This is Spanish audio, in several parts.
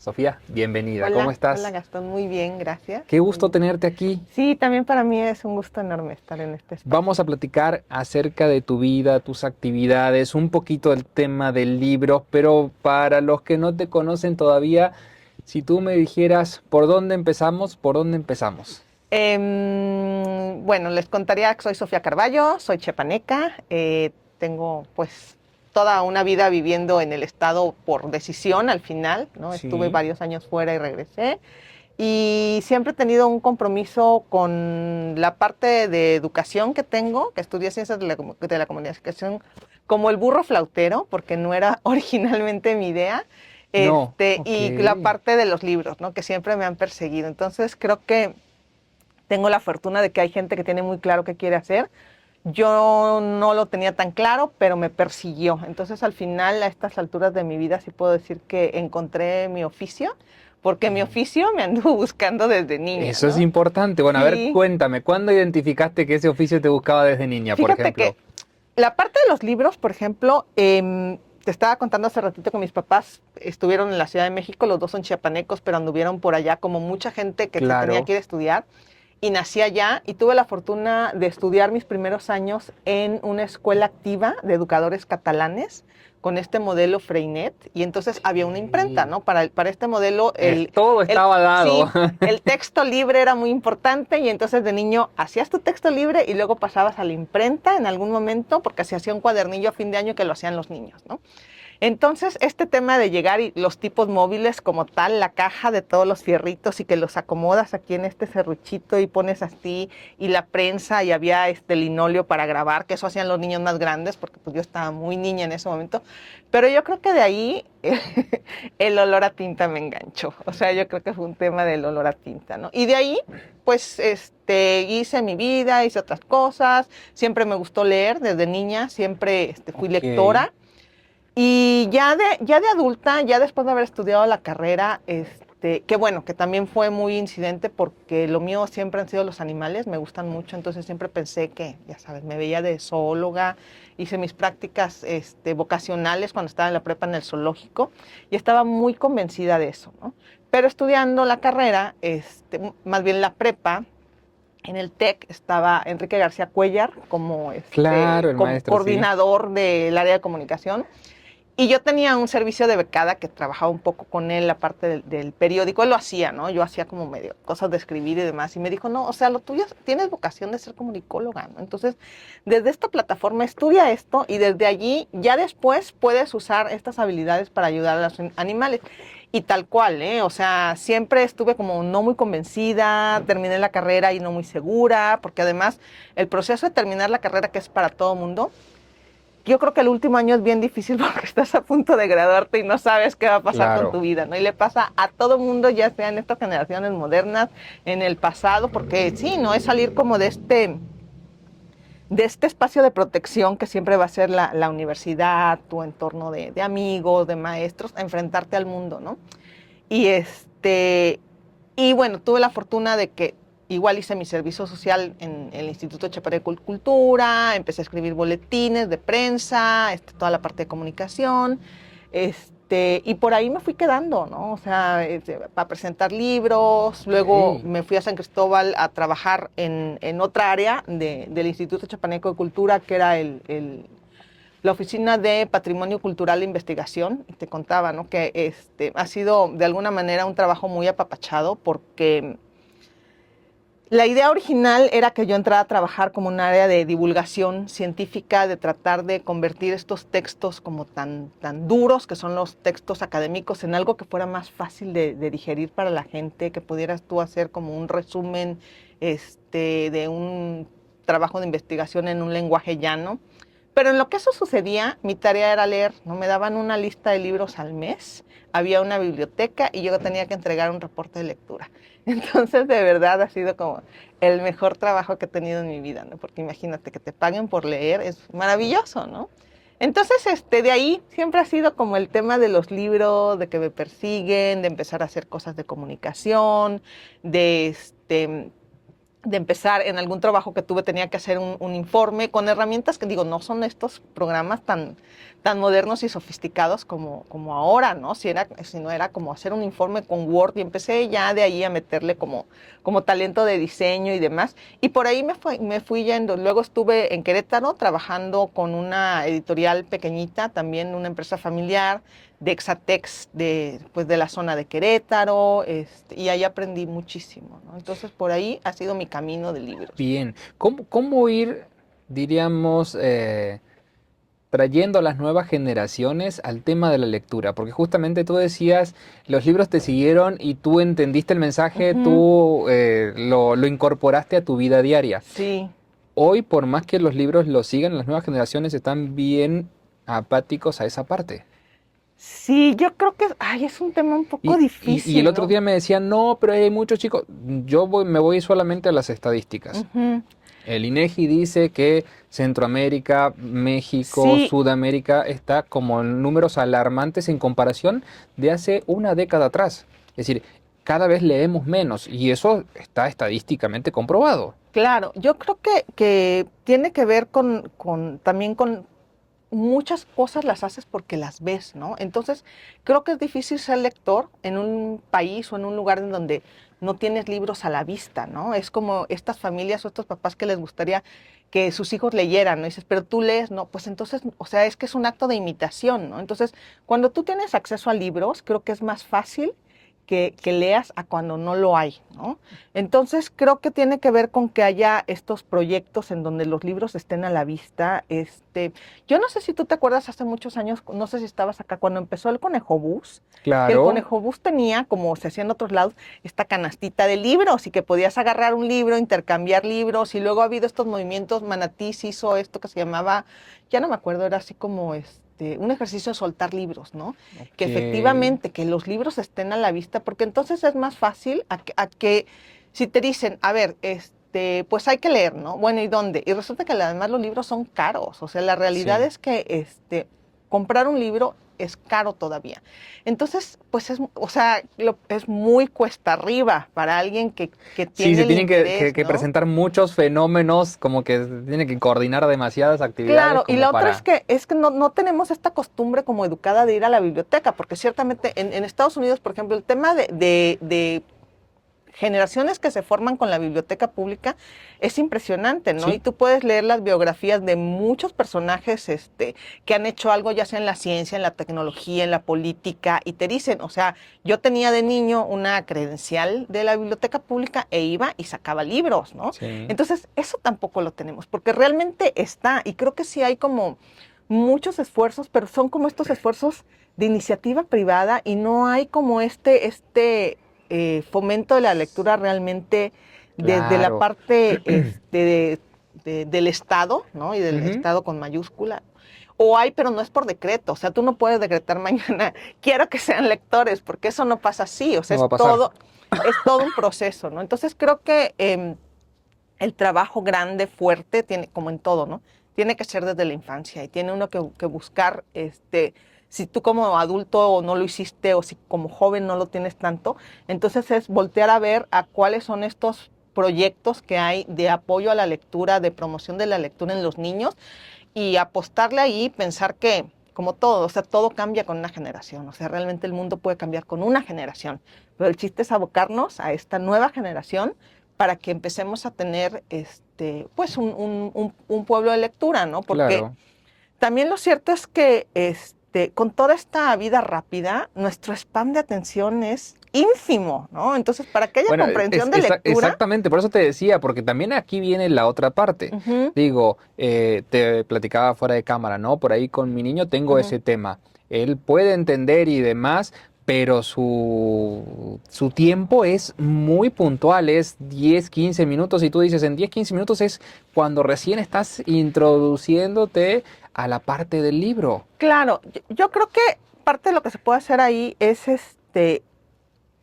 Sofía, bienvenida. ¿Cómo Hola, hola estás? Gastón, muy bien, gracias. Qué gusto tenerte aquí. Sí, también para mí es un gusto enorme estar en este Vamos espacio. a platicar acerca de tu vida, tus actividades, un poquito del tema del libro, pero para los que no te conocen todavía, si tú me dijeras por dónde empezamos, ¿por dónde empezamos? Bueno, les contaría que soy Sofía Carballo, soy chiapaneca, tengo pues toda una vida viviendo en el estado por decisión al final, ¿no? Estuve Sí, varios años fuera y regresé. Y siempre he tenido un compromiso con la parte de educación que tengo, que estudié ciencias de la comunicación, como el burro flautero, porque no era originalmente mi idea, no, ok. y la parte de los libros, ¿no? Que siempre me han perseguido. Entonces creo que tengo la fortuna de que hay gente que tiene muy claro qué quiere hacer. Yo no lo tenía tan claro, pero me persiguió. Entonces, al final, a estas alturas de mi vida, sí puedo decir que encontré mi oficio, porque mi oficio me anduvo buscando desde niña, Eso es ¿no? importante. Bueno, a ver, Sí, cuéntame, ¿cuándo identificaste que ese oficio te buscaba desde niña, por fíjate ejemplo? que la parte de los libros, por ejemplo, te estaba contando hace ratito que mis papás estuvieron en la Ciudad de México, los dos son chiapanecos, pero anduvieron por allá como mucha gente que se tenía Claro. que ir a estudiar. Y nací allá y tuve la fortuna de estudiar mis primeros años en una escuela activa de educadores catalanes con este modelo Freinet. Y entonces había una imprenta, Ok. ¿no? Para este modelo, Todo estaba dado. sí, el texto libre era muy importante y entonces de niño hacías tu texto libre y luego pasabas a la imprenta en algún momento porque se hacía un cuadernillo a fin de año que lo hacían los niños, ¿no? Entonces, este tema de llegar y los tipos móviles como tal, la caja de todos los fierritos y que los acomodas aquí en este serruchito y pones así, y la prensa, y había este linóleo para grabar, que eso hacían los niños más grandes, porque pues yo estaba muy niña en ese momento, pero yo creo que de ahí el olor a tinta me enganchó, o sea, yo creo que fue un tema del olor a tinta, ¿no? Y de ahí, pues, hice mi vida, hice otras cosas, siempre me gustó leer desde niña, siempre fui Ok. lectora, y ya de adulta, ya después de haber estudiado la carrera, que bueno, que también fue muy incidente porque lo mío siempre han sido los animales, me gustan mucho, entonces siempre pensé que, ya sabes, me veía de zoóloga, hice mis prácticas vocacionales cuando estaba en la prepa en el zoológico y estaba muy convencida de eso, ¿no? Pero estudiando la carrera, más bien la prepa, en el TEC estaba Enrique García Cuellar como, Claro, el como maestro, sí. coordinador del área de comunicación y yo tenía un servicio de becada que trabajaba un poco con él, la parte del periódico. Él lo hacía, ¿no? Yo hacía como medio cosas de escribir y demás. Y me dijo, no, o sea, lo tuyo, tienes vocación de ser comunicóloga, ¿no? Entonces, desde esta plataforma estudia esto y desde allí ya después puedes usar estas habilidades para ayudar a los animales. Y tal cual, ¿eh? O sea, siempre estuve como no muy convencida, terminé la carrera y no muy segura, porque además el proceso de terminar la carrera, que es para todo mundo, yo creo que el último año es bien difícil porque estás a punto de graduarte y no sabes qué va a pasar con tu Claro. vida, ¿no? Y le pasa a todo mundo, ya sea en estas generaciones modernas, en el pasado, porque sí, no es salir como de este espacio de protección que siempre va a ser la universidad, tu entorno de amigos, de maestros, a enfrentarte al mundo, ¿no? Y y bueno, tuve la fortuna de que igual hice mi servicio social en el Instituto Chapareco de Cultura, empecé a escribir boletines de prensa, toda la parte de comunicación, y por ahí me fui quedando, ¿no? O sea, para presentar libros, luego Ok. me fui a San Cristóbal a trabajar en otra área del Instituto Chapaneco de Cultura, que era la Oficina de Patrimonio Cultural e Investigación, y te contaba, ¿no? Que ha sido de alguna manera un trabajo muy apapachado porque la idea original era que yo entrara a trabajar como un área de divulgación científica, de tratar de convertir estos textos como tan duros, que son los textos académicos, en algo que fuera más fácil de digerir para la gente, que pudieras tú hacer como un resumen de un trabajo de investigación en un lenguaje llano. Pero en lo que eso sucedía, mi tarea era leer, ¿no? Me daban una lista de libros al mes, había una biblioteca y yo tenía que entregar un reporte de lectura. Entonces, de verdad, ha sido como el mejor trabajo que he tenido en mi vida, ¿no? Porque imagínate que te paguen por leer, es maravilloso, ¿no? Entonces, de ahí siempre ha sido como el tema de los libros, de que me persiguen, de empezar a hacer cosas de comunicación, de de empezar en algún trabajo que tuve, tenía que hacer un informe con herramientas que digo, no son estos programas tan modernos y sofisticados como ahora, ¿no? Si no era como hacer un informe con Word y empecé ya de ahí a meterle como talento de diseño y demás. Y por ahí me fui yendo. Luego estuve en Querétaro trabajando con una editorial pequeñita, también una empresa familiar de Exatex pues de la zona de Querétaro, y ahí aprendí muchísimo, ¿no? Entonces por ahí ha sido mi camino de libros. Bien. ¿Cómo ir, diríamos, trayendo a las nuevas generaciones al tema de la lectura? Porque justamente tú decías, los libros te siguieron y tú entendiste el mensaje, Ujú. tú lo incorporaste a tu vida diaria. Sí, Hoy, por más que los libros lo sigan, las nuevas generaciones están bien apáticos a esa parte. sí, yo creo que ay, es un tema un poco Y el difícil, otro ¿no? día me decían, no, pero hay muchos chicos. Me voy solamente a las estadísticas. Ujú. El INEGI dice que Centroamérica, México, Sí, Sudamérica está como en números alarmantes en comparación de hace una década atrás. Es decir, cada vez leemos menos y eso está estadísticamente comprobado. claro, yo creo que tiene que ver también con muchas cosas las haces porque las ves, ¿no? Entonces, creo que es difícil ser lector en un país o en un lugar en donde no tienes libros a la vista, ¿no? Es como estas familias o estos papás que les gustaría que sus hijos leyeran, ¿no? Y dices, pero tú lees, ¿no? Pues entonces, o sea, es que es un acto de imitación, ¿no? Entonces, cuando tú tienes acceso a libros, creo que es más fácil que leas a cuando no lo hay, ¿no? Entonces, creo que tiene que ver con que haya estos proyectos en donde los libros estén a la vista. Yo no sé si tú te acuerdas hace muchos años, no sé si estabas acá, cuando empezó el Conejo Bus, que el Claro, Conejo Bus tenía, como se hacía en otros lados, esta canastita de libros y que podías agarrar un libro, intercambiar libros, y luego ha habido estos movimientos. Manatí se hizo esto que se llamaba, ya no me acuerdo, era así como un ejercicio de soltar libros, ¿no? Que ok. efectivamente, que los libros estén a la vista, porque entonces es más fácil a que si te dicen, a ver, pues hay que leer, ¿no? Bueno, ¿y dónde? Y resulta que además los libros son caros. O sea, la realidad Sí. es que comprar un libro es caro todavía. Entonces, pues o sea, es muy cuesta arriba para alguien que Sí, tiene se el tienen interés, que ¿no? presentar muchos fenómenos, como que se tiene que coordinar demasiadas actividades Claro, y como la otra es para... que no tenemos esta costumbre como educada de ir a la biblioteca, porque ciertamente en Estados Unidos, por ejemplo, el tema de generaciones que se forman con la biblioteca pública es impresionante, ¿no? Y Sí, tú puedes leer las biografías de muchos personajes que han hecho algo, ya sea en la ciencia, en la tecnología, en la política, y te dicen, o sea, yo tenía de niño una credencial de la biblioteca pública e iba y sacaba libros, ¿no? sí. Entonces, eso tampoco lo tenemos, porque realmente está, y creo que sí hay como muchos esfuerzos, pero son como estos esfuerzos de iniciativa privada y no hay como fomento de la lectura realmente desde la Claro. parte del Estado, ¿no? Y del Ujú. Estado con mayúscula. O hay, pero no es por decreto. O sea, tú no puedes decretar mañana, quiero que sean lectores, porque eso no pasa así. O sea, No va a pasar. es todo un proceso, ¿no? Entonces creo que el trabajo grande, fuerte, tiene, como en todo, ¿no? Tiene que ser desde la infancia y tiene uno que buscar, si tú como adulto no lo hiciste o si como joven no lo tienes tanto, entonces es voltear a ver a cuáles son estos proyectos que hay de apoyo a la lectura, de promoción de la lectura en los niños y apostarle ahí, pensar que, como todo, o sea, todo cambia con una generación, o sea, realmente el mundo puede cambiar con una generación, pero el chiste es abocarnos a esta nueva generación para que empecemos a tener, pues, un pueblo de lectura, ¿no? Porque Claro. también lo cierto es que con toda esta vida rápida, nuestro spam de atención es ínfimo, ¿no? Entonces, para que haya Bueno, comprensión de lectura, exactamente, por eso te decía, porque también aquí viene la otra parte. ujú, Digo, te platicaba fuera de cámara, ¿no? Por ahí con mi niño tengo ujú, ese tema. Él puede entender y demás, pero su tiempo es muy puntual, es 10 15 minutos. Y tú dices, en 10 15 minutos es cuando recién estás introduciéndote a la parte del libro. claro, yo creo que parte de lo que se puede hacer ahí es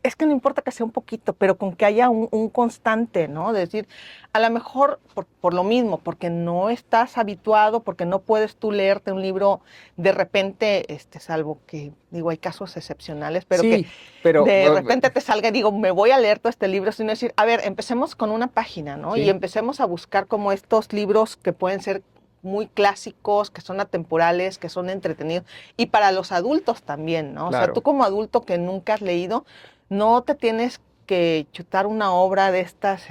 es que no importa que sea un poquito, pero con que haya un constante, ¿no? De decir, a lo mejor por lo mismo, porque no estás habituado, porque no puedes tú leerte un libro de repente, salvo que, digo, hay casos excepcionales, pero que Sí, pero de repente te salga y digo, me voy a leer todo este libro, sino decir, a ver, empecemos con una página, ¿no? Y sí, empecemos a buscar como estos libros que pueden ser muy clásicos, que son atemporales, que son entretenidos, y para los adultos también, ¿no? O sea, tú claro. como adulto que nunca has leído, no te tienes que chutar una obra de estas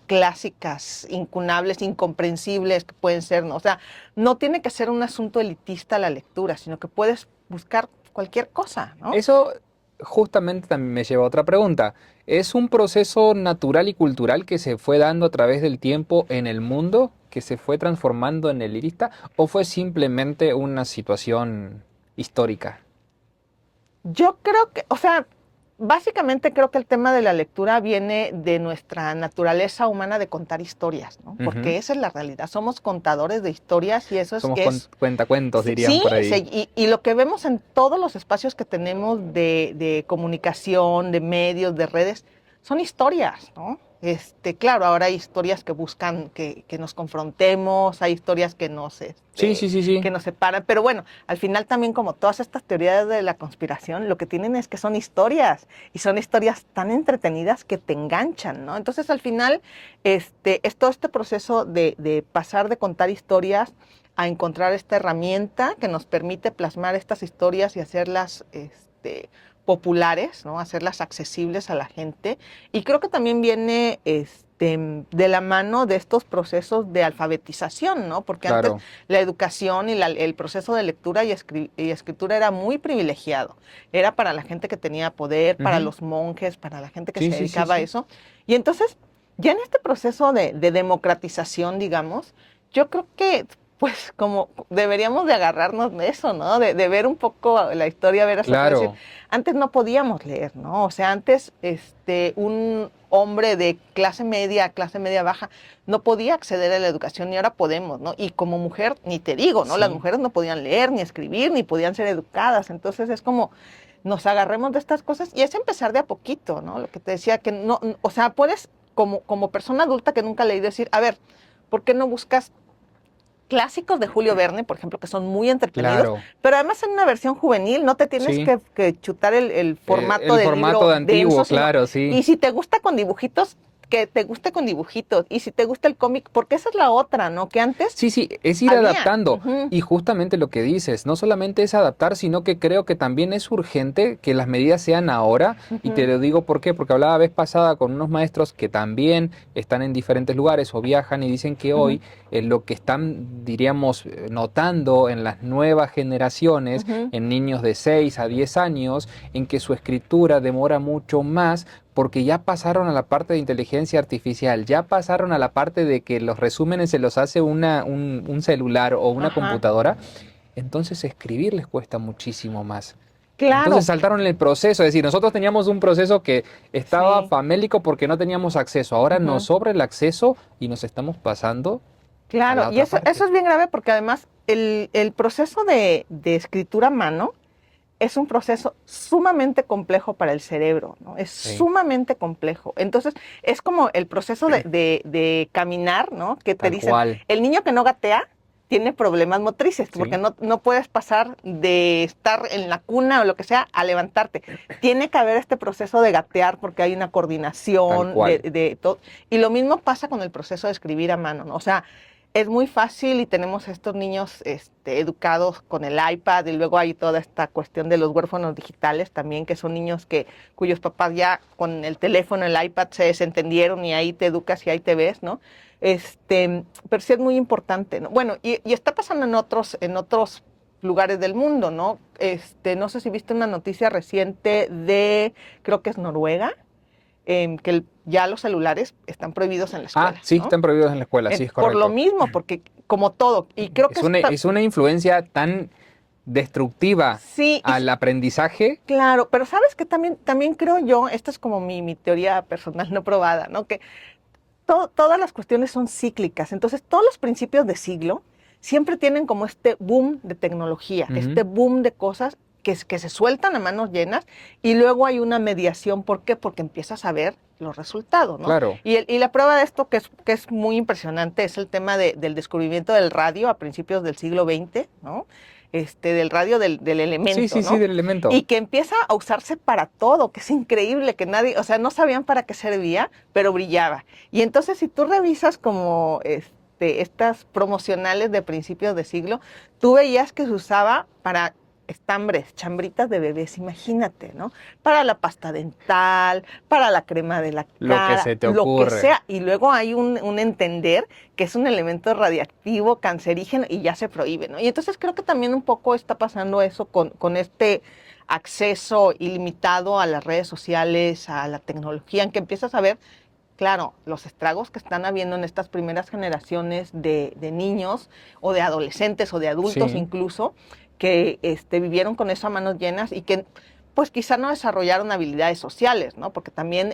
clásicas, incunables, incomprensibles que pueden ser, ¿no? O sea, no tiene que ser un asunto elitista la lectura, sino que puedes buscar cualquier cosa, ¿no? Eso justamente también me lleva a otra pregunta. ¿Es un proceso natural y cultural que se fue dando a través del tiempo en el mundo, que se fue transformando en el lirista, o fue simplemente una situación histórica? Yo creo que, o sea, básicamente creo que el tema de la lectura viene de nuestra naturaleza humana de contar historias, ¿no? Ujú. Porque esa es la realidad. Somos contadores de historias y eso Somos es cuentacuentos, dirían sí, por ahí. y lo que vemos en todos los espacios que tenemos de comunicación, de medios, de redes, son historias, ¿no? Claro, ahora hay historias que buscan que nos confrontemos, hay historias Sí, sí, sí, sí. que nos separan, pero bueno, al final también como todas estas teorías de la conspiración, lo que tienen es que son historias, y son historias tan entretenidas que te enganchan, ¿no? Entonces al final, es todo este proceso de pasar de contar historias a encontrar esta herramienta que nos permite plasmar estas historias y hacerlas populares, ¿no? Hacerlas accesibles a la gente. Y creo que también viene de la mano de estos procesos de alfabetización, ¿no? Porque antes Claro. la educación y el proceso de lectura y escritura era muy privilegiado. Era para la gente que tenía poder, para Ujú. los monjes, para la gente que Sí, se sí, sí, dedicaba a sí. eso. Y entonces, ya en este proceso de democratización, digamos, yo creo que pues como deberíamos de agarrarnos de eso, ¿no? De ver un poco la historia, ver hacia atrás, decir, Claro. antes no podíamos leer, ¿no? O sea, antes un hombre de clase media baja, no podía acceder a la educación y ahora podemos, ¿no? Y como mujer, ni te digo, ¿no? Las Sí. mujeres no podían leer, ni escribir, ni podían ser educadas. Entonces es como nos agarremos de estas cosas y es empezar de a poquito, ¿no? Lo que te decía, que no, o sea, puedes como persona adulta que nunca ha leído decir, a ver, ¿por qué no buscas clásicos de Julio Verne, por ejemplo, que son muy entretenidos, Claro. pero además en una versión juvenil no te tienes Sí. que chutar el formato El del formato libro de denso, antiguo, sino, claro, sí. y si te gusta con dibujitos, que te guste con dibujitos, y si te gusta el cómic, porque esa es la otra, ¿no? Que antes Sí, sí, es ir había. adaptando. Ujú, Y justamente lo que dices, no solamente es adaptar, sino que creo que también es urgente que las medidas sean ahora. Y te ujú, lo digo por qué, porque hablaba la vez pasada con unos maestros que también están en diferentes lugares o viajan y dicen que ujú, hoy lo que están, diríamos, notando en las nuevas generaciones, ujú. en niños de 6 a 10 años, en que su escritura demora mucho más porque ya pasaron a la parte de inteligencia artificial, ya pasaron a la parte de que los resúmenes se los hace un celular o una Ajá. computadora, entonces escribir les cuesta muchísimo más. Entonces Claro, saltaron el proceso, es decir, nosotros teníamos un proceso que estaba sí. famélico porque no teníamos acceso, ahora nos Ujú. sobra el acceso y nos estamos pasando a Claro, la y otra eso parte. es bien grave porque además el proceso de escritura a mano es un proceso sumamente complejo para el cerebro, ¿no? Es Sí, sumamente complejo. Entonces, es como el proceso de caminar, ¿no? Que te tal dicen, cual, el niño que no gatea tiene problemas motrices, porque sí, no puedes pasar de estar en la cuna o lo que sea a levantarte. Tiene que haber este proceso de gatear porque hay una tal coordinación cual. de todo. Y lo mismo pasa con el proceso de escribir a mano, ¿no? O sea, es muy fácil y tenemos estos niños educados con el iPad y luego hay toda esta cuestión de los huérfanos digitales también, que son niños cuyos papás ya con el teléfono, el iPad se desentendieron y ahí te educas y ahí te ves, ¿no? Pero sí es muy importante, ¿no? Bueno, y está pasando en otros lugares del mundo, ¿no? No sé si viste una noticia reciente creo que es Noruega, ya los celulares están prohibidos en la Ah, escuela, sí, ¿no? están prohibidos en la escuela, sí, es Por lo correcto. mismo, porque como todo, y creo que Es una influencia tan destructiva sí, al aprendizaje. claro, pero sabes que también creo yo, esta es como mi teoría personal no probada, ¿no? Que todas las cuestiones son cíclicas, entonces todos los principios de siglo siempre tienen como este boom de tecnología, Ujú. este boom de cosas, que se sueltan a manos llenas y luego hay una mediación. ¿Por qué? Porque empiezas a ver los resultados, ¿no? Claro. Y la prueba de esto que es muy impresionante es el tema del descubrimiento del radio a principios del siglo XX, ¿no? Del radio del elemento, Sí, sí, ¿no? sí, del elemento. Y que empieza a usarse para todo, que es increíble, que nadie, o sea, no sabían para qué servía, pero brillaba. Y entonces si tú revisas como estas promocionales de principios de siglo, tú veías que se usaba para estambres, chambritas de bebés, imagínate, ¿no? Para la pasta dental, para la crema de la cara, Lo que se te lo que ocurre. sea. Y luego hay un entender que es un elemento radiactivo, cancerígeno, y ya se prohíbe, ¿no? Y entonces creo que también un poco está pasando eso con este acceso ilimitado a las redes sociales, a la tecnología, en que empiezas a ver, claro, los estragos que están habiendo en estas primeras generaciones de niños o de adolescentes o de adultos Sí. incluso, que vivieron con eso a manos llenas y que pues quizá no desarrollaron habilidades sociales, ¿no? Porque también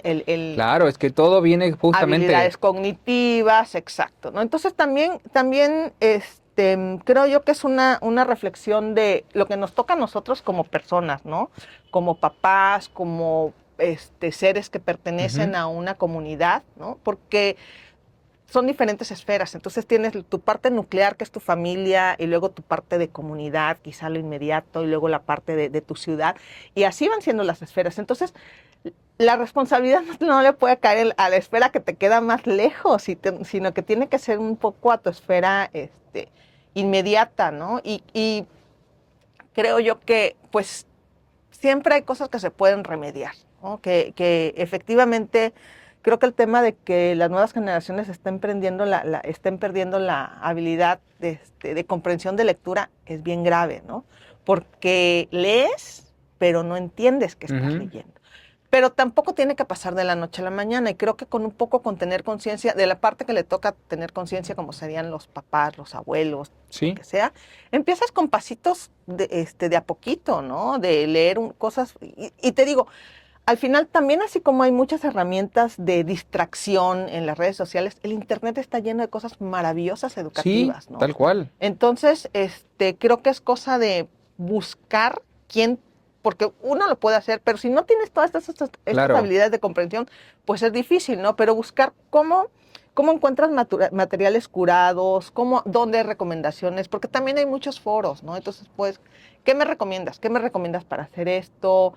Claro, es que todo viene justamente... habilidades cognitivas, exacto, ¿no? Entonces también creo yo que es una reflexión de lo que nos toca a nosotros como personas, ¿no? Como papás, como seres que pertenecen a una comunidad, ¿no? Porque son diferentes esferas. Entonces tienes tu parte nuclear, que es tu familia, y luego tu parte de comunidad, quizá lo inmediato, y luego la parte de tu ciudad. Y así van siendo las esferas. Entonces, la responsabilidad no le puede caer a la esfera que te queda más lejos, sino que tiene que ser un poco a tu esfera inmediata, ¿no? Y creo yo que, pues, siempre hay cosas que se pueden remediar, ¿no? Que efectivamente creo que el tema de que las nuevas generaciones estén perdiendo la habilidad de comprensión de lectura es bien grave, ¿no? Porque lees, pero no entiendes que estás leyendo. Pero tampoco tiene que pasar de la noche a la mañana, y creo que con tener conciencia de la parte que le toca tener conciencia, como serían los papás, los abuelos, Sí. lo que sea, empiezas con pasitos de a poquito, ¿no? De leer cosas, y te digo, al final también, así como hay muchas herramientas de distracción en las redes sociales, el internet está lleno de cosas maravillosas educativas, Sí, ¿no? tal cual. Entonces, creo que es cosa de buscar quién, porque uno lo puede hacer, pero si no tienes todas estas Claro. habilidades de comprensión, pues es difícil, ¿no? Pero buscar cómo encuentras materiales curados, dónde hay recomendaciones, porque también hay muchos foros, ¿no? Entonces, pues, ¿qué me recomiendas? ¿Qué me recomiendas para hacer esto?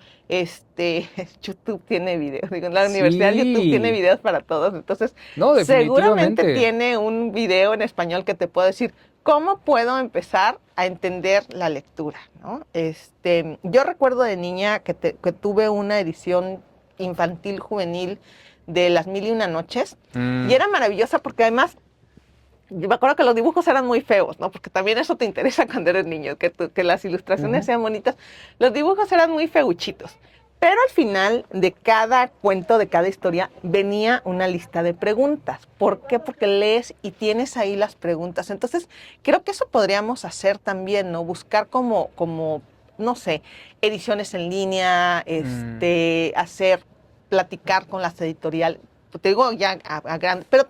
YouTube tiene videos, digo, en la universidad YouTube tiene Sí. videos para todos, entonces No, seguramente definitivamente. tiene un video en español que te pueda decir cómo puedo empezar a entender la lectura, ¿no? Yo recuerdo de niña que tuve una edición infantil juvenil de Las Mil y Una Noches, y era maravillosa porque además yo me acuerdo que los dibujos eran muy feos, ¿no? Porque también eso te interesa cuando eres niño, que las ilustraciones sean bonitas. Los dibujos eran muy feuchitos. Pero al final de cada cuento, de cada historia, venía una lista de preguntas. ¿Por qué? Porque lees y tienes ahí las preguntas. Entonces, creo que eso podríamos hacer también, ¿no? Buscar como no sé, ediciones en línea, platicar con las editoriales. Te digo ya a grande, pero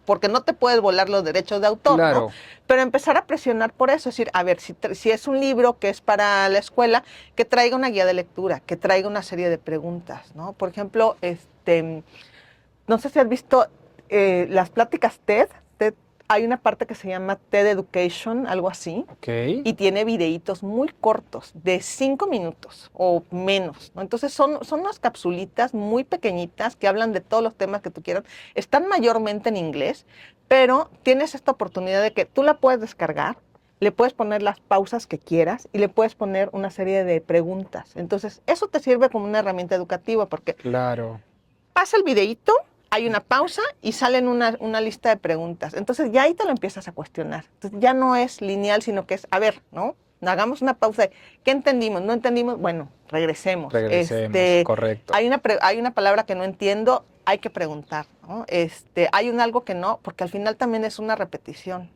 porque no te puedes volar los derechos de autor, Claro. ¿no? Pero empezar a presionar por eso, es decir, a ver, si es un libro que es para la escuela, que traiga una guía de lectura, que traiga una serie de preguntas, ¿no? Por ejemplo, no sé si has visto las pláticas TED. Hay una parte que se llama TED Education, algo así. Ok. Y tiene videitos muy cortos, de 5 minutos o menos, ¿no? Entonces son unas capsulitas muy pequeñitas que hablan de todos los temas que tú quieras. Están mayormente en inglés, pero tienes esta oportunidad de que tú la puedes descargar, le puedes poner las pausas que quieras y le puedes poner una serie de preguntas. Entonces, eso te sirve como una herramienta educativa porque Claro. pasa el videíto, hay una pausa y salen una lista de preguntas. Entonces ya ahí te lo empiezas a cuestionar. Entonces ya no es lineal, sino que es, a ver, ¿no? Hagamos una pausa de, ¿qué entendimos? ¿No entendimos? Bueno, regresemos. Correcto. Hay una palabra que no entiendo, hay que preguntar, ¿no? Hay algo que no, porque al final también es una repetición.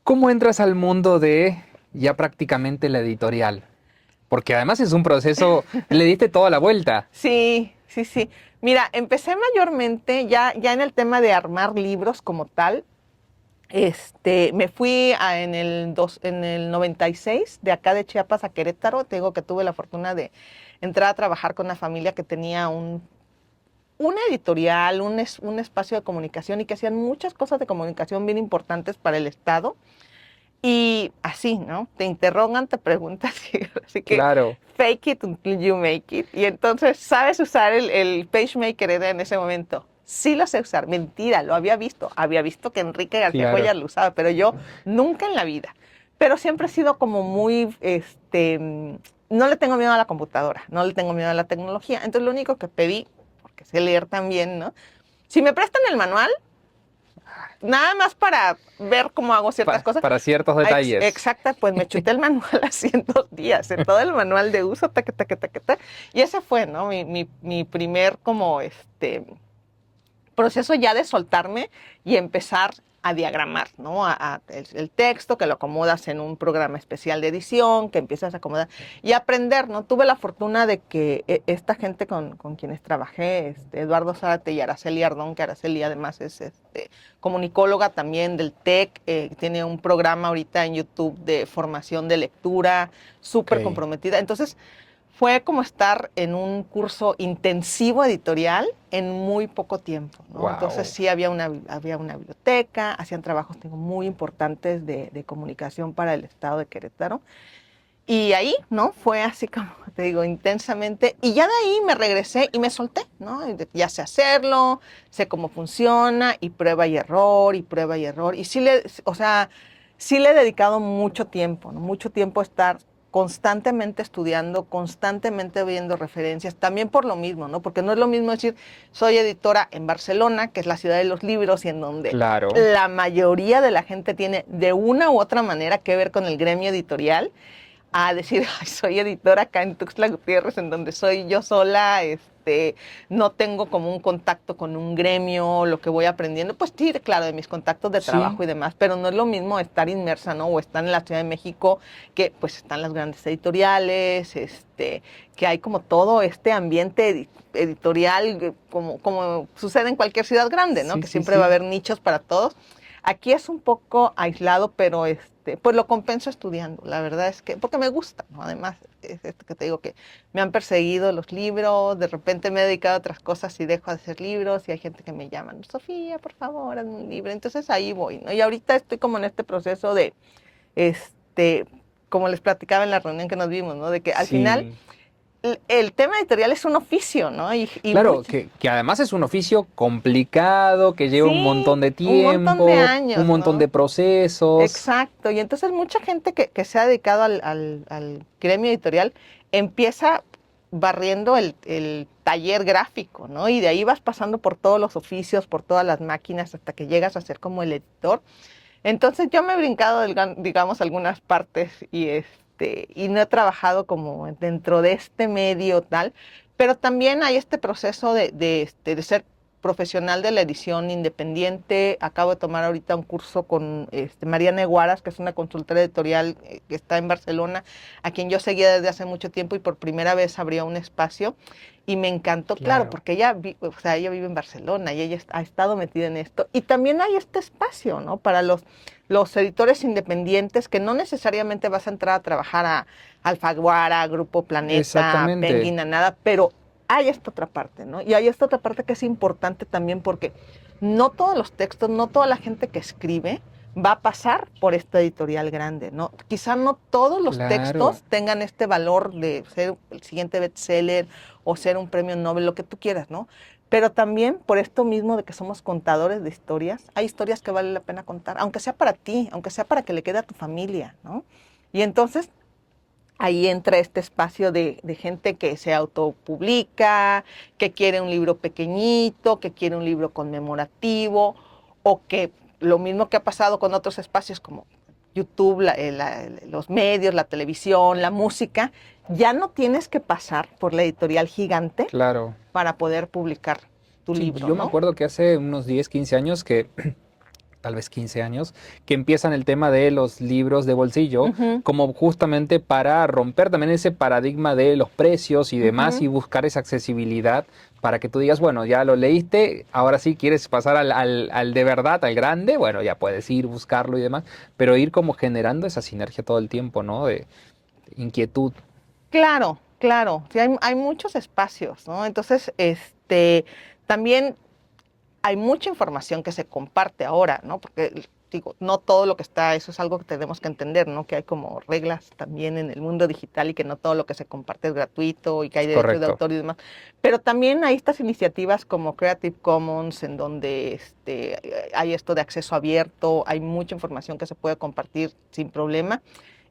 ¿Cómo entras al mundo de ya prácticamente la editorial? Porque además es un proceso, le diste toda la vuelta. Sí. Mira, empecé mayormente ya en el tema de armar libros como tal. Me fui en el 96 de acá de Chiapas a Querétaro. Te digo que tuve la fortuna de entrar a trabajar con una familia que tenía una editorial, un espacio de comunicación y que hacían muchas cosas de comunicación bien importantes para el Estado. Y así, ¿no? Te interrogan, te preguntas, así que Claro, fake it until you make it. Y entonces, ¿sabes usar el PageMaker era en ese momento? Sí lo sé usar, mentira, lo había visto que Enrique García claro. Cuellar lo usaba, pero yo nunca en la vida. Pero siempre he sido como muy, no le tengo miedo a la computadora, no le tengo miedo a la tecnología. Entonces lo único que pedí, porque sé leer también, ¿no? Si me prestan el manual, nada más para ver cómo hago ciertas cosas. Para ciertos detalles. Exacta, pues me chuté el manual así en 2 días, en todo el manual de uso, taca, taca, taca, taca. Y ese fue, ¿no? Mi primer como proceso ya de soltarme y empezar a diagramar, ¿no? El texto, que lo acomodas en un programa especial de edición, que empiezas a acomodar y aprender, ¿no? Tuve la fortuna de que esta gente con quienes trabajé, Eduardo Zárate y Araceli Ardón, que Araceli además es comunicóloga también del TEC, tiene un programa ahorita en YouTube de formación de lectura, súper Ok. comprometida. Entonces, fue como estar en un curso intensivo editorial en muy poco tiempo, ¿no? Entonces Wow. sí había una biblioteca, hacían trabajos muy importantes de comunicación para el estado de Querétaro. Y ahí, ¿no? Fue así como, te digo, intensamente. Y ya de ahí me regresé y me solté, ¿no? Ya sé hacerlo, sé cómo funciona, y prueba y error, y prueba y error. Y o sea, sí le he dedicado mucho tiempo, ¿no? Mucho tiempo a estar constantemente estudiando, constantemente viendo referencias, también por lo mismo, ¿no? Porque no es lo mismo decir, soy editora en Barcelona, que es la ciudad de los libros y en donde Claro. la mayoría de la gente tiene de una u otra manera que ver con el gremio editorial, a decir, ay, soy editora acá en Tuxtla Gutiérrez, en donde soy yo sola, no tengo como un contacto con un gremio, lo que voy aprendiendo, pues sí, claro, de mis contactos de Sí, trabajo y demás, pero no es lo mismo estar inmersa, ¿no? O estar en la Ciudad de México, que pues están las grandes editoriales, que hay como todo este ambiente editorial, como sucede en cualquier ciudad grande, ¿no? sí, Que sí, siempre va a sí. haber nichos para todos. Aquí es un poco aislado, pero pues lo compenso estudiando. La verdad es que, porque me gusta, ¿no? Además, es esto que te digo, que me han perseguido los libros, de repente me he dedicado a otras cosas y dejo de hacer libros, y hay gente que me llama, Sofía, por favor, hazme un libro. Entonces ahí voy, ¿no? Y ahorita estoy como en este proceso de, este, como les platicaba en la reunión que nos vimos, ¿no? De que al final Sí. el tema editorial es un oficio, ¿no? Y Claro, mucho, que además es un oficio complicado, que lleva un montón sí, de un montón de tiempo, un años, montón de ¿no? procesos. Exacto, y entonces mucha gente que se ha dedicado al gremio editorial empieza barriendo el taller gráfico, ¿no? Y de ahí vas pasando por todos los oficios, por todas las máquinas, hasta que llegas a ser como el editor. Entonces yo me he brincado, digamos, algunas partes y no he trabajado como dentro de este medio tal, pero también hay este proceso de ser profesional de la edición independiente. Acabo de tomar ahorita un curso con Mariana Eguaras, que es una consultora editorial que está en Barcelona, a quien yo seguía desde hace mucho tiempo y por primera vez abrió un espacio. Y me encantó, claro, Claro. porque o sea, ella vive en Barcelona y ella ha estado metida en esto. Y también hay este espacio, ¿no? Para los editores independientes, que no necesariamente vas a entrar a trabajar a Alfaguara, Grupo Planeta, Exactamente. Penguin, a nada, pero hay esta otra parte, ¿no? Y hay esta otra parte que es importante también, porque no todos los textos, no toda la gente que escribe va a pasar por esta editorial grande, ¿no? Quizá no todos los Claro. textos tengan este valor de ser el siguiente bestseller o ser un premio Nobel, lo que tú quieras, ¿no? Pero también por esto mismo de que somos contadores de historias, hay historias que vale la pena contar, aunque sea para ti, aunque sea para que le quede a tu familia, ¿no? Y entonces ahí entra este espacio de gente que se autopublica, que quiere un libro pequeñito, que quiere un libro conmemorativo, o que lo mismo que ha pasado con otros espacios como YouTube, los medios, la televisión, la música, ya no tienes que pasar por la editorial gigante Claro. para poder publicar tu Sí, libro, yo me ¿no? acuerdo que hace unos 10, 15 años que tal vez 15 años, que empiezan el tema de los libros de bolsillo, Ujú, como justamente para romper también ese paradigma de los precios y demás ujú. y buscar esa accesibilidad para que tú digas, bueno, ya lo leíste, ahora sí quieres pasar al de verdad, al grande, bueno, ya puedes ir, buscarlo y demás, pero ir como generando esa sinergia todo el tiempo, ¿no? De inquietud. Claro, claro, sí, hay muchos espacios, ¿no? Entonces, también hay mucha información que se comparte ahora, ¿no? Porque, digo, no todo lo que está, eso es algo que tenemos que entender, ¿no? Que hay como reglas también en el mundo digital y que no todo lo que se comparte es gratuito y que hay derechos de Correcto. autor y demás. Pero también hay estas iniciativas como Creative Commons, en donde hay esto de acceso abierto, hay mucha información que se puede compartir sin problema.